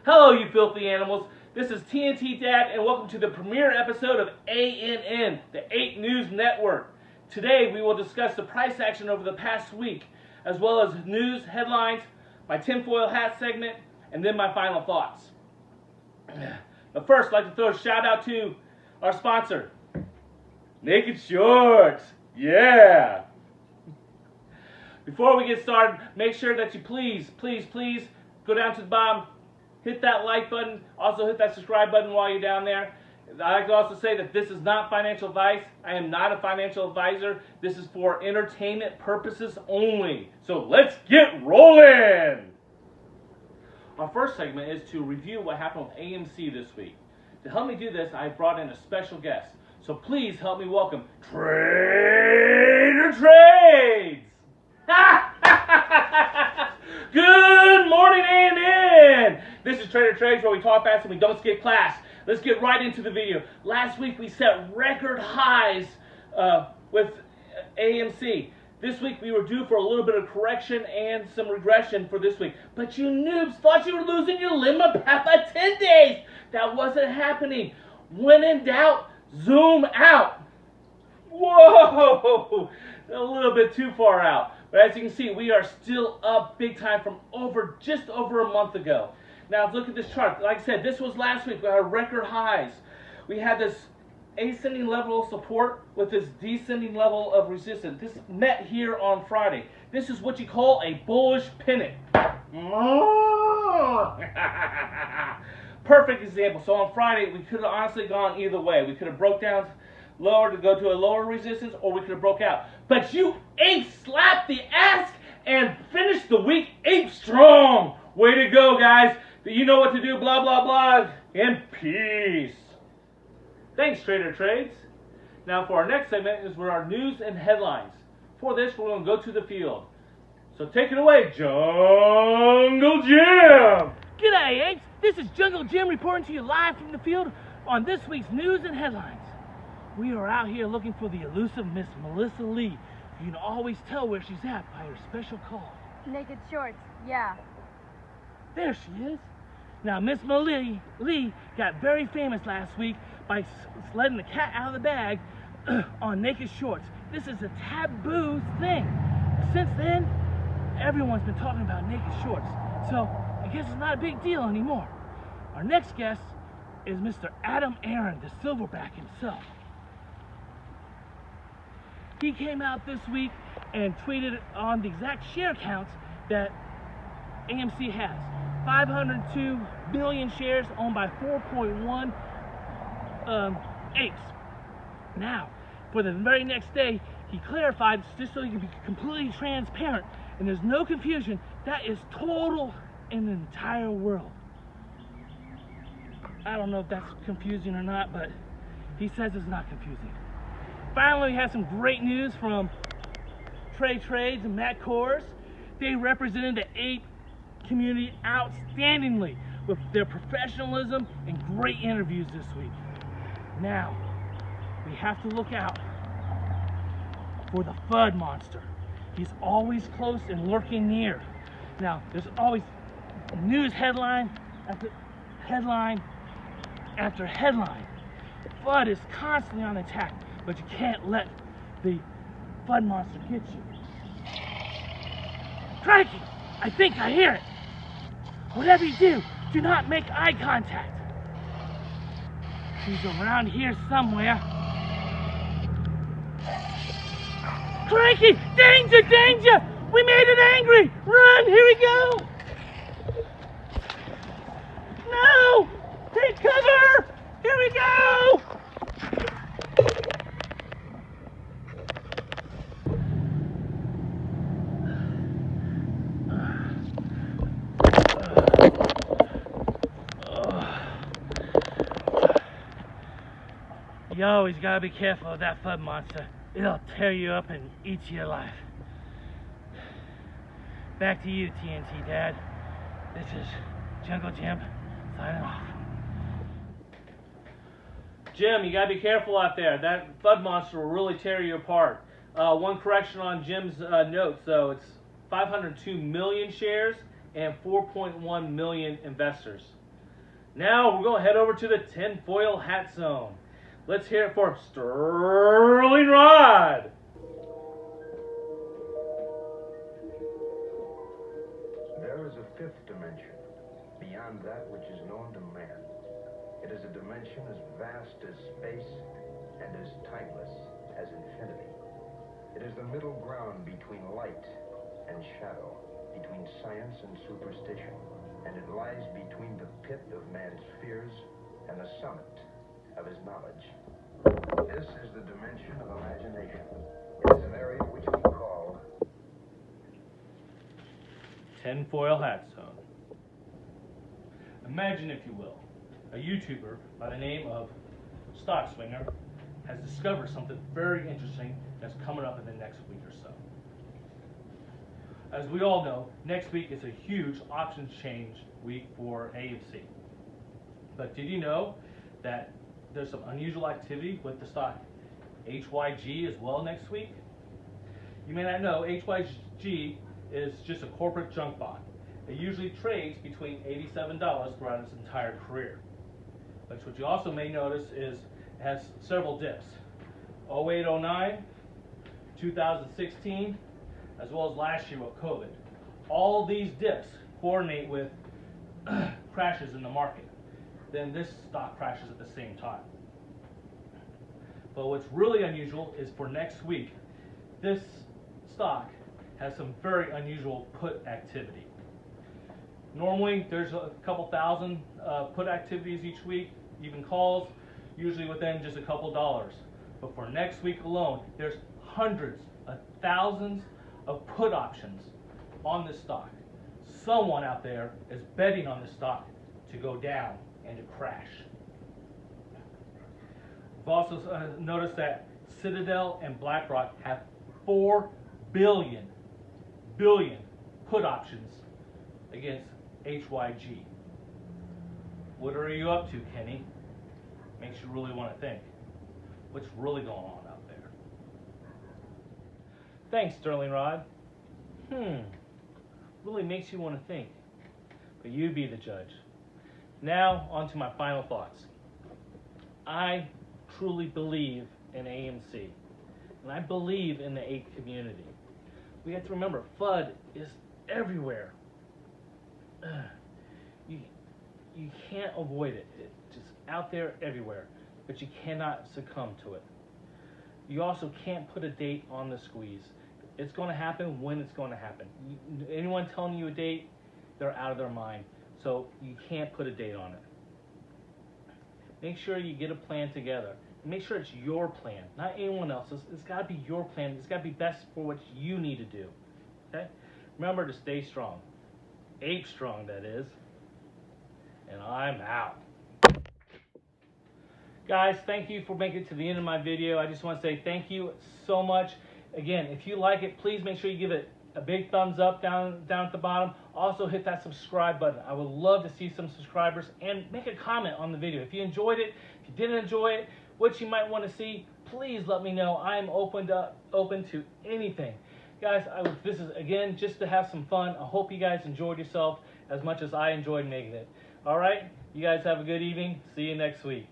Hello, you filthy animals. This is TNT Dad, and welcome to the premiere episode of ANN, the 8 News Network. Today, we will discuss the price action over the past week, as well as news, headlines, my tinfoil hat segment, and then my final thoughts. But first, I'd like to throw a shout out to our sponsor, Naked Shorts. Yeah! Before we get started, make sure that you please go down to the bottom, hit that like button, also hit that subscribe button while you're down there. I'd like to also say that this is not financial advice. I am not a financial advisor. This is for entertainment purposes only. So let's get rolling! Our first segment is to review what happened with AMC this week. To help me do this, I brought in a special guest. So please help me welcome Trader Trades! Good morning, ANN! This is Trader Trades, where we talk fast and we don't skip class. Let's get right into the video. Last week we set record highs with AMC. This week we were due for a little bit of correction and some regression for this week. But you noobs thought you were losing your Lima Papa 10 days. That wasn't happening. When in doubt, zoom out. Whoa! A little bit too far out. But as you can see, we are still up big time from just over a month ago. Now look at this chart. Like I said, this was last week. We had record highs. We had this ascending level of support with this descending level of resistance. This met here on Friday. This is what you call a bullish pennant. Perfect example. So on Friday, we could have honestly gone either way. We could have broke down lower to go to a lower resistance, or we could have broke out. But you ape slapped the ass and finished the week ape strong. Way to go, guys. You know what to do, blah, blah, blah, and peace. Thanks, Trader Trades. Now for our next segment is where our news and headlines. For this, we're going to go to the field. So take it away, Jungle Jim. G'day, apes. This is Jungle Jim reporting to you live from the field on this week's news and headlines. We are out here looking for the elusive Miss Melissa Lee. You can always tell where she's at by her special call. Naked Shorts, yeah. There she is. Now, Miss Lee got very famous last week by letting the cat out of the bag on Naked Shorts. This is a taboo thing. Since then, everyone's been talking about Naked Shorts. So, I guess it's not a big deal anymore. Our next guest is Mr. Adam Aaron, the silverback himself. He came out this week and tweeted on the exact share counts that AMC has. 502 million shares owned by 4.1 apes. Now, for the very next day, he clarified, just so he can be completely transparent and there's no confusion, that is total in the entire world. I don't know if that's confusing or not, but he says it's not confusing. Finally, we have some great news from Trey Trades and Matt Kors. They represented the ape community outstandingly with their professionalism and great interviews this week. Now, we have to look out for the FUD monster. He's always close and lurking near. Now, there's always news headline after headline after headline. FUD is constantly on attack, but you can't let the FUD monster get you. Quirky, I think I hear it. Whatever you do not make eye contact. He's around here somewhere. Quirky, danger, danger! We made it angry! Run, here we go! No! Take cover! Here we go! You always gotta be careful of that FUD monster. It'll tear you up and eat you alive. Back to you, TNT Dad. This is Jungle Jim signing off. Jim, you gotta be careful out there. That FUD monster will really tear you apart. One correction on Jim's notes, though. It's 502 million shares and 4.1 million investors. Now we're going to head over to the tinfoil hat zone. Let's hear it for Sterling Rod. There is a fifth dimension, beyond that which is known to man. It is a dimension as vast as space and as timeless as infinity. It is the middle ground between light and shadow, between science and superstition, and it lies between the pit of man's fears and the summit of his knowledge. This is the dimension of imagination. It is an area which we call Tinfoil hat zone. Imagine, if you will, a YouTuber by the name of Stock Swinger has discovered something very interesting that's coming up in the next week or so. As we all know, next week is a huge options change week for AMC. But did you know that there's some unusual activity with the stock HYG as well next week? You may not know, HYG is just a corporate junk bond. It usually trades between $87 throughout its entire career. But what you also may notice is it has several dips. 0809, 2016, as well as last year with COVID. All these dips coordinate with crashes in the market. Then this stock crashes at the same time. But what's really unusual is for next week, this stock has some very unusual put activity. Normally, there's a couple thousand put activities each week, even calls, usually within just a couple dollars. But for next week alone, there's hundreds of thousands of put options on this stock. Someone out there is betting on this stock to go down and to crash. We've also noticed that Citadel and BlackRock have 4 billion put options against HYG. What are you up to, Kenny? Makes you really want to think. What's really going on out there? Thanks, Sterling Rod. Really makes you want to think. But you be the judge. Now, on to my final thoughts. I truly believe in AMC. And I believe in the ape community. We have to remember, FUD is everywhere. You can't avoid it. It's just out there everywhere. But you cannot succumb to it. You also can't put a date on the squeeze. It's going to happen when it's going to happen. Anyone telling you a date, they're out of their mind. So you can't put a date on it. Make sure you get a plan together. Make sure it's your plan, not anyone else's. It's got to be your plan. It's got to be best for what you need to do. Okay? Remember to stay strong. Ape strong, that is. And I'm out. Guys, thank you for making it to the end of my video. I just want to say thank you so much. Again, if you like it, please make sure you give it a big thumbs up down at the bottom. Also hit that subscribe button. I would love to see some subscribers, and make a comment on the video. If you enjoyed it, if you didn't enjoy it, what you might want to see, please let me know. I am open to anything. Guys, this is, again, just to have some fun. I hope you guys enjoyed yourself as much as I enjoyed making it. All right? You guys have a good evening. See you next week.